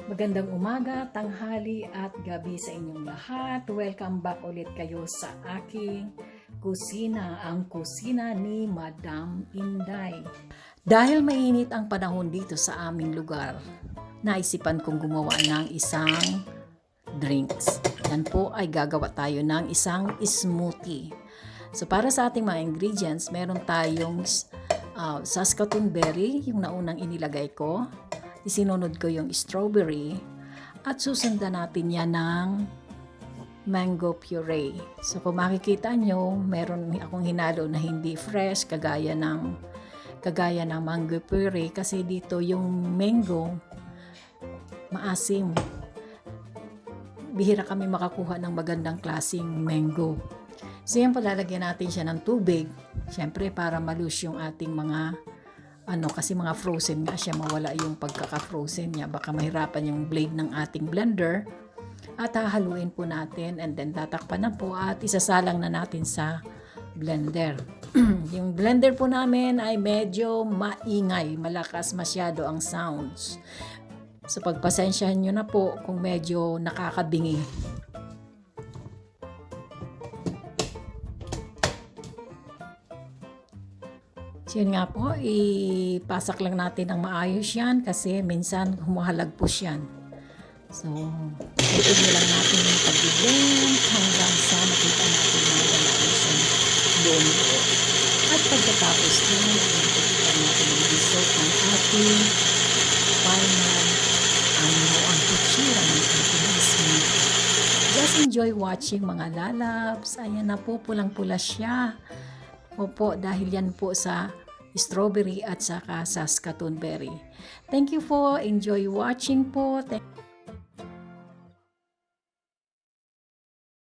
Magandang umaga, tanghali at gabi sa inyong lahat. Welcome back ulit kayo sa aking kusina, ang kusina ni Madam Inday. Dahil mainit ang panahon dito sa aming lugar, naisipan kong gumawa ng isang drinks. Yan po ay gagawa tayo ng isang smoothie. So para sa ating mga ingredients, meron tayong Saskatoon berry, yung naunang inilagay ko. Isinunod ko yung strawberry at susundan natin yan ng mango puree. So kung makikita nyo, meron akong hinalo na hindi fresh kagaya ng mango puree kasi dito yung mango maasim. Bihira kami makakuha ng magandang klaseng mango. So yan, palalagyan natin siya ng tubig. Siyempre para malus yung ating mga kasi mga frozen nga siya, mawala yung pagkaka-frozen niya. Baka mahirapan yung blade ng ating blender. At hahaluin po natin and then tatakpan na po at isasalang na natin sa blender. Yung blender po namin ay medyo maingay, malakas masyado ang sounds. So pagpasensyahan nyo na po kung medyo nakakabingi. So yun nga po, ipasak lang natin ng maayos yan kasi minsan humuhalagpos yan. So, ipin nyo lang natin yung pag-blend hanggang sa makita natin na maayos yung doon po. At pagkatapos na, ipin natin yung result ng ating final ang kutsira ng ating smoothie. Just enjoy watching mga lalabs. Ayan na po, pulang-pula siya. Opo, dahil yan po sa strawberry at saka Saskatoon berry. Thank you po. Enjoy watching po.